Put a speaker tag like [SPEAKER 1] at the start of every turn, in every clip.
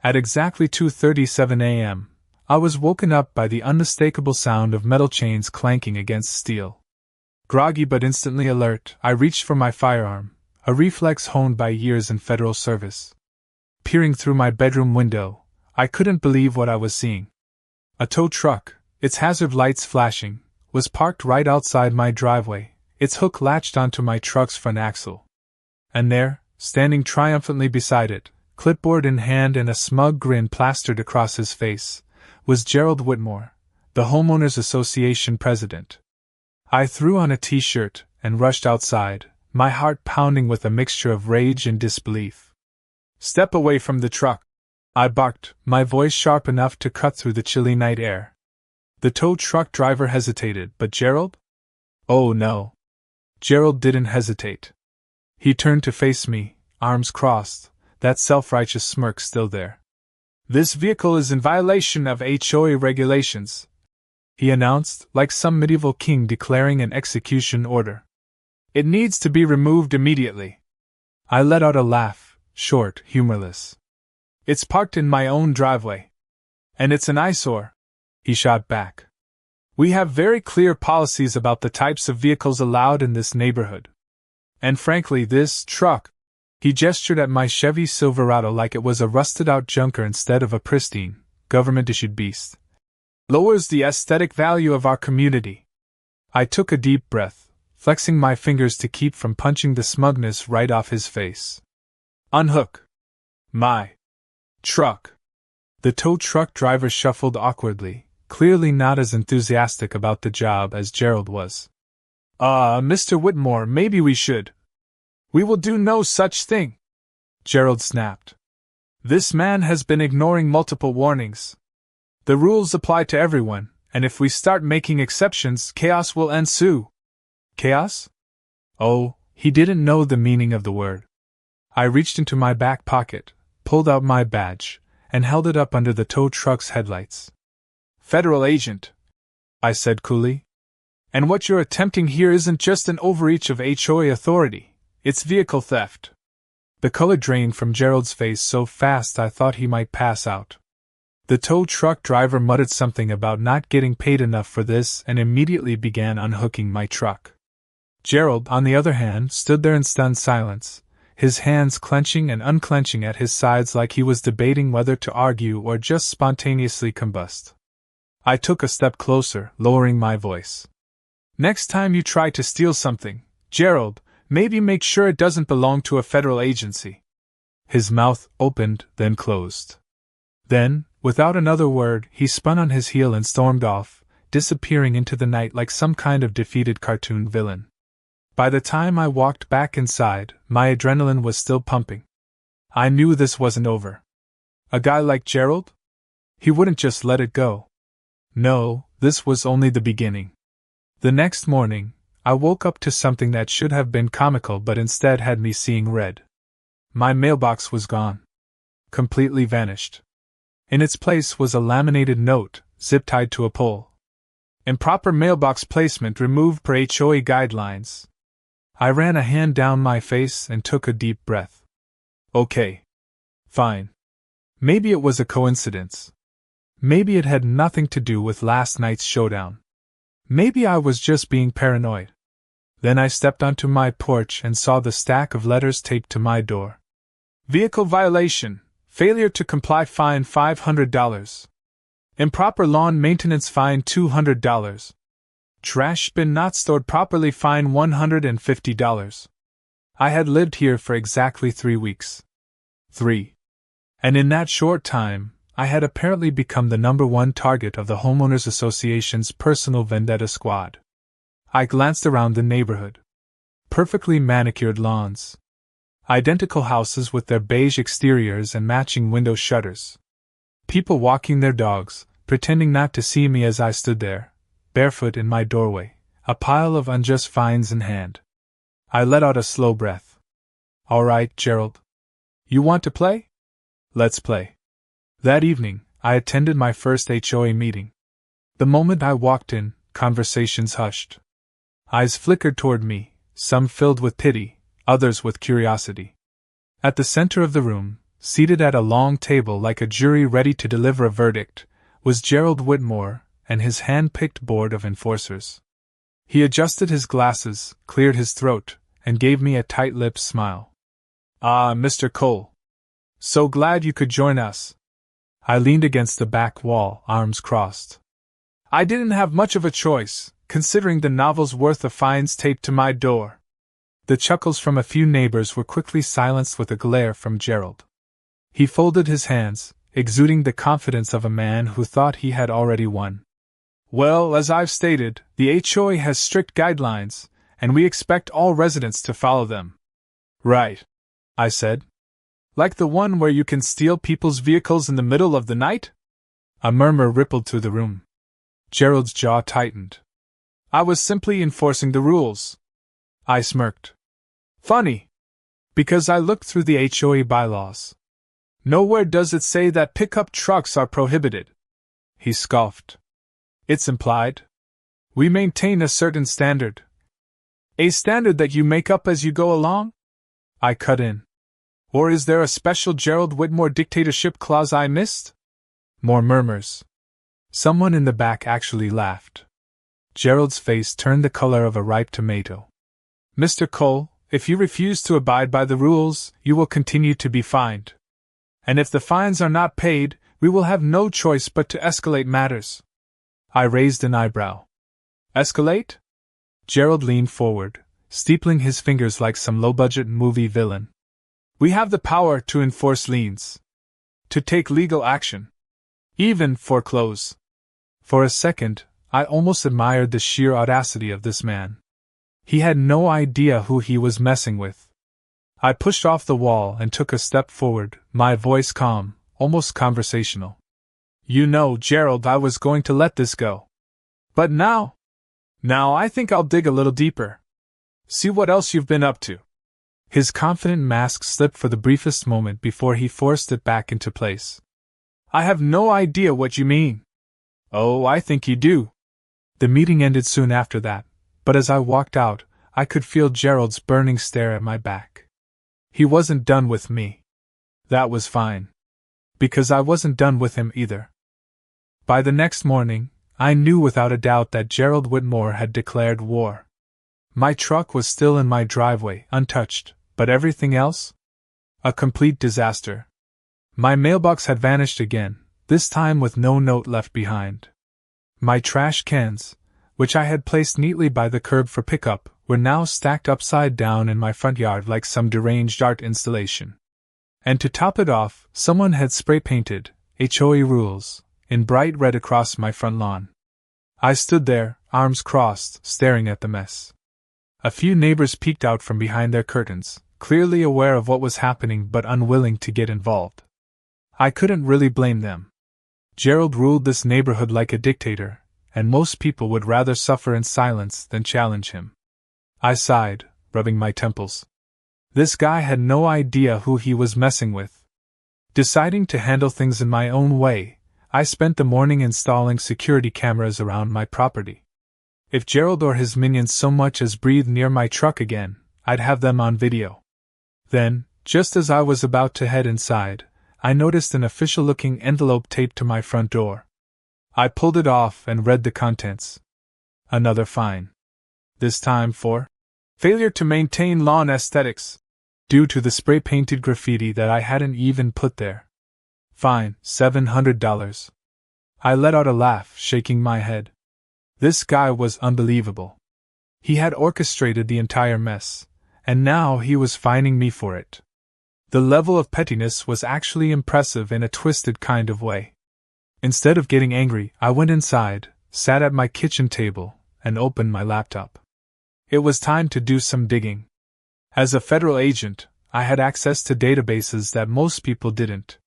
[SPEAKER 1] At exactly 2:37 a.m., I was woken up by the unmistakable sound of metal chains clanking against steel. Groggy but instantly alert, I reached for my firearm, a reflex honed by years in federal service. Peering through my bedroom window, I couldn't believe what I was seeing. A tow truck, its hazard lights flashing, was parked right outside my driveway, its hook latched onto my truck's front axle. And there, standing triumphantly beside it, clipboard in hand and a smug grin plastered across his face, was Gerald Whitmore, the Homeowners Association president. I threw on a t-shirt and rushed outside, my heart pounding with a mixture of rage and disbelief. "Step away from the truck," I barked, my voice sharp enough to cut through the chilly night air. The tow truck driver hesitated, but Gerald? Oh no. Gerald didn't hesitate. He turned to face me, arms crossed, that self-righteous smirk still there. "This vehicle is in violation of HOA regulations," he announced, like some medieval king declaring an execution order. "It needs to be removed immediately." I let out a laugh, short, humorless. "It's parked in my own driveway. And it's an eyesore," he shot back. "We have very clear policies about the types of vehicles allowed in this neighborhood. And frankly, this truck," he gestured at my Chevy Silverado like it was a rusted-out junker instead of a pristine, government-issued beast, "lowers the aesthetic value of our community." I took a deep breath, flexing my fingers to keep from punching the smugness right off his face. "Unhook my truck." The tow truck driver shuffled awkwardly, clearly not as enthusiastic about the job as Gerald was. Mr. Whitmore, maybe we should." "We will do no such thing," Gerald snapped. "This man has been ignoring multiple warnings. The rules apply to everyone, and if we start making exceptions, chaos will ensue." "Chaos?" Oh, he didn't know the meaning of the word. I reached into my back pocket, pulled out my badge, and held it up under the tow truck's headlights. "Federal agent," I said coolly. "And what you're attempting here isn't just an overreach of HOA authority, it's vehicle theft." The color drained from Gerald's face so fast I thought he might pass out. The tow truck driver muttered something about not getting paid enough for this and immediately began unhooking my truck. Gerald, on the other hand, stood there in stunned silence, his hands clenching and unclenching at his sides like he was debating whether to argue or just spontaneously combust. I took a step closer, lowering my voice. "Next time you try to steal something, Gerald, maybe make sure it doesn't belong to a federal agency." His mouth opened, then closed. Then, without another word, he spun on his heel and stormed off, disappearing into the night like some kind of defeated cartoon villain. By the time I walked back inside, my adrenaline was still pumping. I knew this wasn't over. A guy like Gerald? He wouldn't just let it go. No, this was only the beginning. The next morning, I woke up to something that should have been comical but instead had me seeing red. My mailbox was gone. Completely vanished. In its place was a laminated note, zip-tied to a pole. "Improper mailbox placement removed per HOA guidelines." I ran a hand down my face and took a deep breath. Okay. Fine. Maybe it was a coincidence. Maybe it had nothing to do with last night's showdown. Maybe I was just being paranoid. Then I stepped onto my porch and saw the stack of letters taped to my door. "Vehicle violation. Failure to comply fine $500. Improper lawn maintenance fine $200. Trash bin not stored properly fine $150. I had lived here for exactly 3 weeks. 3. And in that short time, I had apparently become the #1 target of the Homeowners Association's personal vendetta squad. I glanced around the neighborhood. Perfectly manicured lawns. Identical houses with their beige exteriors and matching window shutters. People walking their dogs, pretending not to see me as I stood there, barefoot in my doorway, a pile of unjust fines in hand. I let out a slow breath. "All right, Gerald. You want to play? Let's play." That evening, I attended my first HOA meeting. The moment I walked in, conversations hushed. Eyes flickered toward me, some filled with pity, others with curiosity. At the center of the room, seated at a long table like a jury ready to deliver a verdict, was Gerald Whitmore and his hand-picked board of enforcers. He adjusted his glasses, cleared his throat, and gave me a tight-lipped smile. "Ah, Mr. Cole. So glad you could join us." I leaned against the back wall, arms crossed. I didn't have much of a choice, considering the novel's worth of fines taped to my door. The chuckles from a few neighbors were quickly silenced with a glare from Gerald. He folded his hands, exuding the confidence of a man who thought he had already won. "Well, as I've stated, the HOA has strict guidelines, and we expect all residents to follow them." "Right," I said. "Like the one where you can steal people's vehicles in the middle of the night?" A murmur rippled through the room. Gerald's jaw tightened. "I was simply enforcing the rules." I smirked. "Funny. Because I looked through the HOA bylaws. Nowhere does it say that pickup trucks are prohibited." He scoffed. "It's implied. We maintain a certain standard." "A standard that you make up as you go along?" I cut in. "Or is there a special Gerald Whitmore dictatorship clause I missed?" More murmurs. Someone in the back actually laughed. Gerald's face turned the color of a ripe tomato. "Mr. Cole, if you refuse to abide by the rules, you will continue to be fined. And if the fines are not paid, we will have no choice but to escalate matters." I raised an eyebrow. "Escalate?" Gerald leaned forward, steepling his fingers like some low-budget movie villain. "We have the power to enforce liens. To take legal action. Even foreclose." For a second, I almost admired the sheer audacity of this man. He had no idea who he was messing with. I pushed off the wall and took a step forward, my voice calm, almost conversational. "You know, Gerald, I was going to let this go. But now I think I'll dig a little deeper. See what else you've been up to." His confident mask slipped for the briefest moment before he forced it back into place. "I have no idea what you mean." "Oh, I think you do." The meeting ended soon after that, but as I walked out, I could feel Gerald's burning stare at my back. He wasn't done with me. That was fine. Because I wasn't done with him either. By the next morning, I knew without a doubt that Gerald Whitmore had declared war. My truck was still in my driveway, untouched, but everything else? A complete disaster. My mailbox had vanished again, this time with no note left behind. My trash cans, which I had placed neatly by the curb for pickup, were now stacked upside down in my front yard like some deranged art installation. And to top it off, someone had spray-painted HOA rules in bright red across my front lawn. I stood there, arms crossed, staring at the mess. A few neighbors peeked out from behind their curtains, clearly aware of what was happening but unwilling to get involved. I couldn't really blame them. Gerald ruled this neighborhood like a dictator, and most people would rather suffer in silence than challenge him. I sighed, rubbing my temples. This guy had no idea who he was messing with. Deciding to handle things in my own way, I spent the morning installing security cameras around my property. If Gerald or his minions so much as breathed near my truck again, I'd have them on video. Then, just as I was about to head inside, I noticed an official-looking envelope taped to my front door. I pulled it off and read the contents. Another fine. This time for failure to maintain lawn aesthetics, due to the spray-painted graffiti that I hadn't even put there. Fine, $700. I let out a laugh, shaking my head. This guy was unbelievable. He had orchestrated the entire mess, and now he was fining me for it. The level of pettiness was actually impressive in a twisted kind of way. Instead of getting angry, I went inside, sat at my kitchen table, and opened my laptop. It was time to do some digging. As a federal agent, I had access to databases that most people didn't.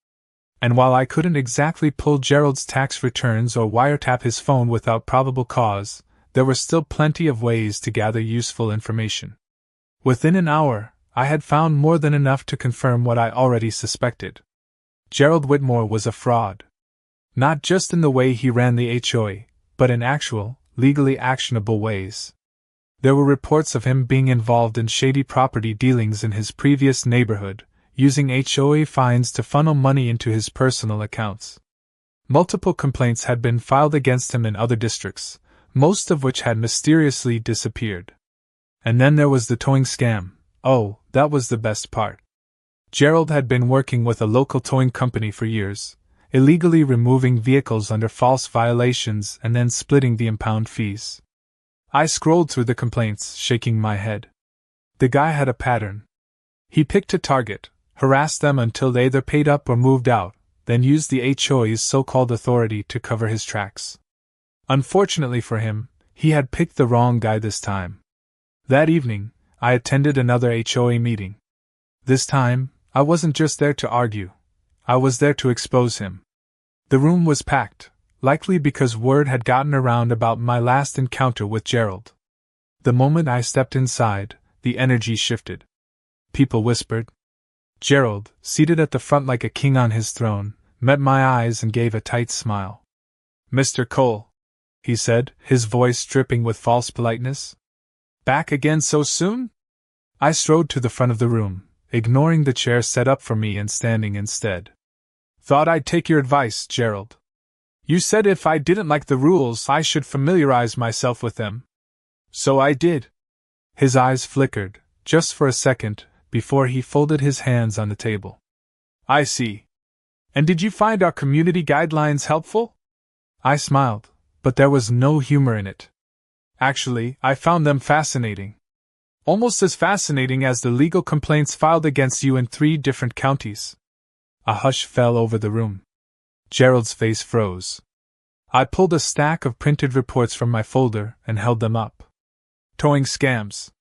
[SPEAKER 1] And while I couldn't exactly pull Gerald's tax returns or wiretap his phone without probable cause, there were still plenty of ways to gather useful information. Within an hour, I had found more than enough to confirm what I already suspected. Gerald Whitmore was a fraud. Not just in the way he ran the HOA, but in actual, legally actionable ways. There were reports of him being involved in shady property dealings in his previous neighborhood, using HOA fines to funnel money into his personal accounts. Multiple complaints had been filed against him in other districts, most of which had mysteriously disappeared. And then there was the towing scam. Oh, that was the best part. Gerald had been working with a local towing company for years, illegally removing vehicles under false violations and then splitting the impound fees. I scrolled through the complaints, shaking my head. The guy had a pattern. He picked a target, harassed them until they either paid up or moved out, then used the HOA's so-called authority to cover his tracks. Unfortunately for him, he had picked the wrong guy this time. That evening, I attended another HOA meeting. This time, I wasn't just there to argue. I was there to expose him. The room was packed, likely because word had gotten around about my last encounter with Gerald. The moment I stepped inside, the energy shifted. People whispered. Gerald, seated at the front like a king on his throne, met my eyes and gave a tight smile. "Mr. Cole," he said, his voice dripping with false politeness. "Back again so soon?" I strode to the front of the room, ignoring the chair set up for me and standing instead. "Thought I'd take your advice, Gerald. You said if I didn't like the rules I should familiarize myself with them. So I did." His eyes flickered, just for a second, before he folded his hands on the table. "I see. And did you find our community guidelines helpful?" I smiled, but there was no humor in it. "Actually, I found them fascinating. Almost as fascinating as the legal complaints filed against you in 3 different counties." A hush fell over the room. Gerald's face froze. I pulled a stack of printed reports from my folder and held them up. Towing scams.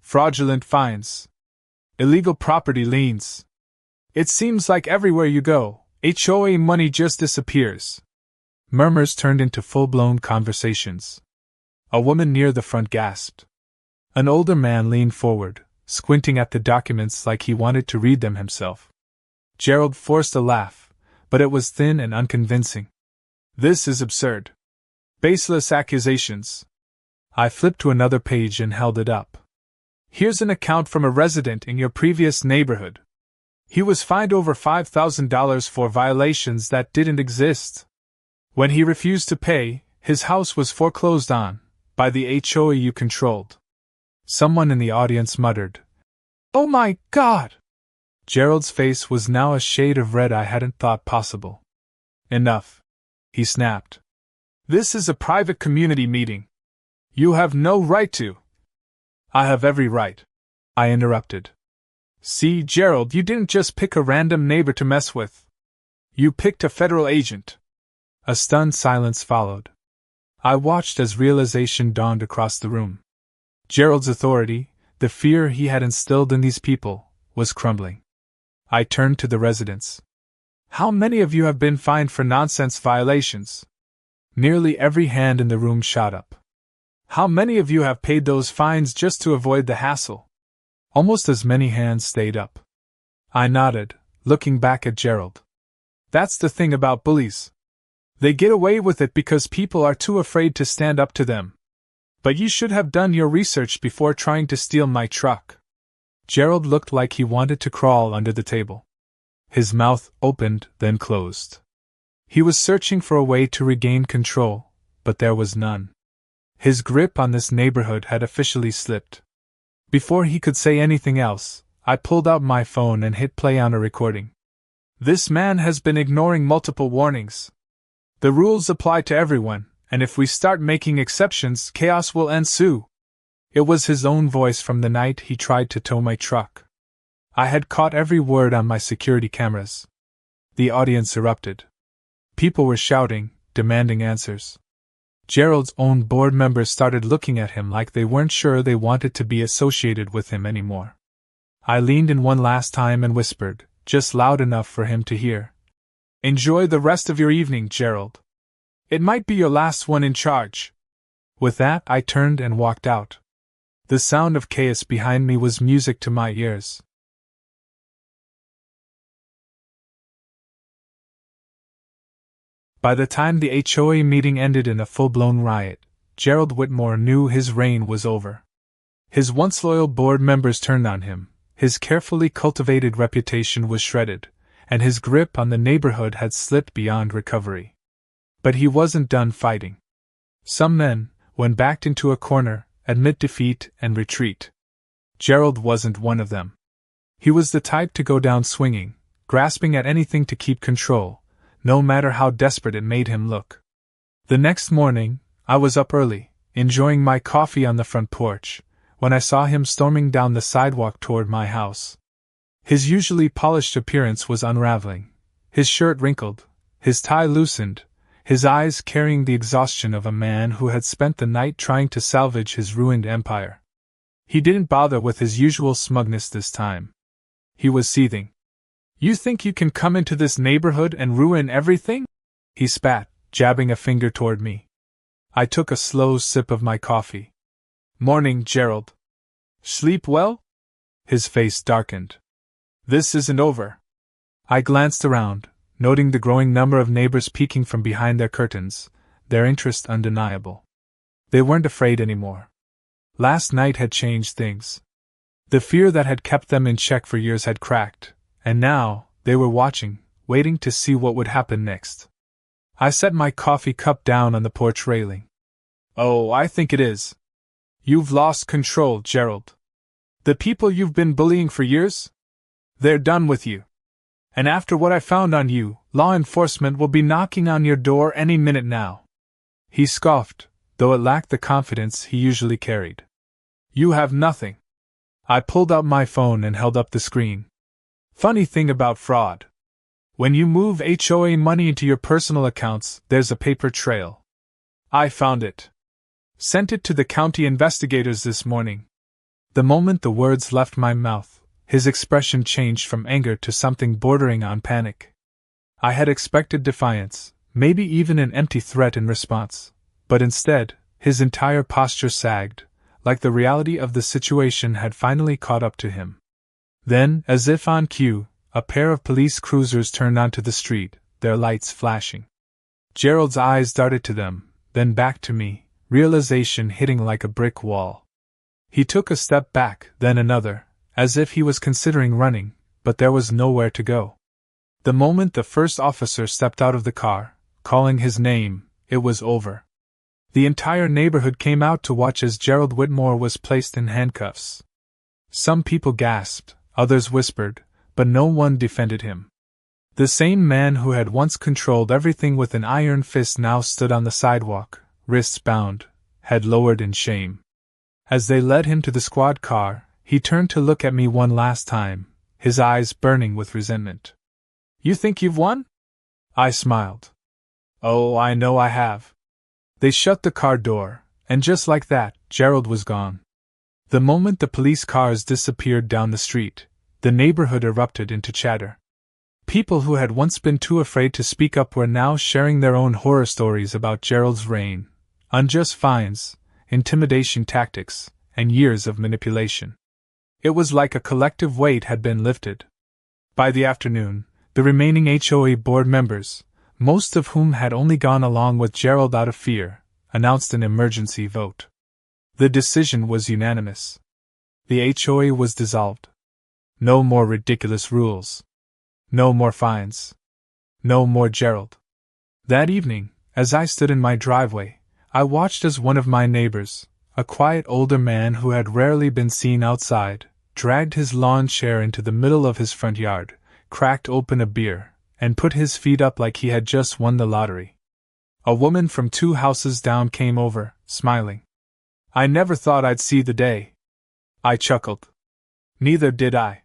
[SPEAKER 1] Fraudulent fines. Illegal property liens. It seems like everywhere you go, HOA money just disappears. Murmurs turned into full-blown conversations. A woman near the front gasped. An older man leaned forward, squinting at the documents like he wanted to read them himself. Gerald forced a laugh, but it was thin and unconvincing. "This is absurd. Baseless accusations." I flipped to another page and held it up. "Here's an account from a resident in your previous neighborhood. He was fined over $5,000 for violations that didn't exist. When he refused to pay, his house was foreclosed on, by the HOA you controlled." Someone in the audience muttered, "Oh my God!" Gerald's face was now a shade of red I hadn't thought possible. "Enough," he snapped. "This is a private community meeting. You have no right to." "I have every right," I interrupted. "See, Gerald, you didn't just pick a random neighbor to mess with. You picked a federal agent." A stunned silence followed. I watched as realization dawned across the room. Gerald's authority, the fear he had instilled in these people, was crumbling. I turned to the residents. "How many of you have been fined for nonsense violations?" Nearly every hand in the room shot up. "How many of you have paid those fines just to avoid the hassle?" Almost as many hands stayed up. I nodded, looking back at Gerald. "That's the thing about bullies. They get away with it because people are too afraid to stand up to them. But you should have done your research before trying to steal my truck." Gerald looked like he wanted to crawl under the table. His mouth opened, then closed. He was searching for a way to regain control, but there was none. His grip on this neighborhood had officially slipped. Before he could say anything else, I pulled out my phone and hit play on a recording. "This man has been ignoring multiple warnings. The rules apply to everyone, and if we start making exceptions, chaos will ensue." It was his own voice from the night he tried to tow my truck. I had caught every word on my security cameras. The audience erupted. People were shouting, demanding answers. Gerald's own board members started looking at him like they weren't sure they wanted to be associated with him anymore. I leaned in one last time and whispered, just loud enough for him to hear, "Enjoy the rest of your evening, Gerald. It might be your last one in charge." With that, I turned and walked out. The sound of chaos behind me was music to my ears. By the time the HOA meeting ended in a full-blown riot, Gerald Whitmore knew his reign was over. His once loyal board members turned on him, His carefully cultivated reputation was shredded, and his grip on the neighborhood had slipped beyond recovery. But he wasn't done fighting. Some men, when backed into a corner, admit defeat and retreat. Gerald wasn't one of them. He was the type to go down swinging, grasping at anything to keep control, no matter how desperate it made him look. The next morning, I was up early, enjoying my coffee on the front porch, when I saw him storming down the sidewalk toward my house. His usually polished appearance was unraveling, his shirt wrinkled, his tie loosened, his eyes carrying the exhaustion of a man who had spent the night trying to salvage his ruined empire. He didn't bother with his usual smugness this time. He was seething. "You think you can come into this neighborhood and ruin everything?" he spat, jabbing a finger toward me. I took a slow sip of my coffee. "Morning, Gerald. Sleep well?" His face darkened. "This isn't over." I glanced around, noting the growing number of neighbors peeking from behind their curtains, their interest undeniable. They weren't afraid anymore. Last night had changed things. The fear that had kept them in check for years had cracked, and now they were watching, waiting to see what would happen next. I set my coffee cup down on the porch railing. "Oh, I think it is. You've lost control, Gerald. The people you've been bullying for years? They're done with you. And after what I found on you, law enforcement will be knocking on your door any minute now." He scoffed, though it lacked the confidence he usually carried. "You have nothing." I pulled out my phone and held up the screen. "Funny thing about fraud. When you move HOA money into your personal accounts, there's a paper trail. I found it. Sent it to the county investigators this morning." The moment the words left my mouth, his expression changed from anger to something bordering on panic. I had expected defiance, maybe even an empty threat in response, but instead, his entire posture sagged, like the reality of the situation had finally caught up to him. Then, as if on cue, a pair of police cruisers turned onto the street, their lights flashing. Gerald's eyes darted to them, then back to me, realization hitting like a brick wall. He took a step back, then another, as if he was considering running, but there was nowhere to go. The moment the first officer stepped out of the car, calling his name, it was over. The entire neighborhood came out to watch as Gerald Whitmore was placed in handcuffs. Some people gasped, others whispered, but no one defended him. The same man who had once controlled everything with an iron fist now stood on the sidewalk, wrists bound, head lowered in shame. As they led him to the squad car, he turned to look at me one last time, his eyes burning with resentment. "You think you've won?" I smiled. "Oh, I know I have." They shut the car door, and just like that, Gerald was gone. The moment the police cars disappeared down the street, the neighborhood erupted into chatter. People who had once been too afraid to speak up were now sharing their own horror stories about Gerald's reign, unjust fines, intimidation tactics, and years of manipulation. It was like a collective weight had been lifted. By the afternoon, the remaining HOA board members, most of whom had only gone along with Gerald out of fear, announced an emergency vote. The decision was unanimous. The HOA was dissolved. No more ridiculous rules. No more fines. No more Gerald. That evening, as I stood in my driveway, I watched as one of my neighbors, a quiet older man who had rarely been seen outside, dragged his lawn chair into the middle of his front yard, cracked open a beer, and put his feet up like he had just won the lottery. A woman from 2 houses down came over, smiling. "I never thought I'd see the day." I chuckled. "Neither did I."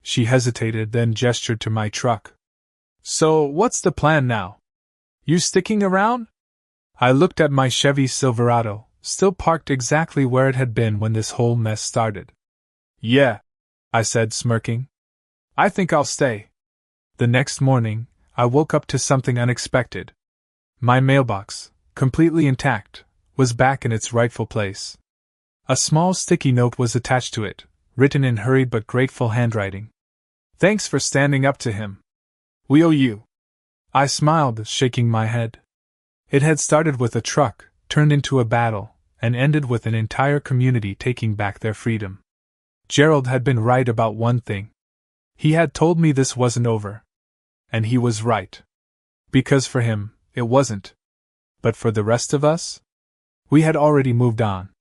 [SPEAKER 1] She hesitated, then gestured to my truck. "So, what's the plan now? You sticking around?" I looked at my Chevy Silverado, still parked exactly where it had been when this whole mess started. "Yeah," I said, smirking. "I think I'll stay." The next morning, I woke up to something unexpected. My mailbox, completely intact, was back in its rightful place. A small sticky note was attached to it, written in hurried but grateful handwriting. "Thanks for standing up to him. We owe you." I smiled, shaking my head. It had started with a truck, turned into a battle, and ended with an entire community taking back their freedom. Gerald had been right about one thing. He had told me this wasn't over. And he was right. Because for him, it wasn't. But for the rest of us? We had already moved on.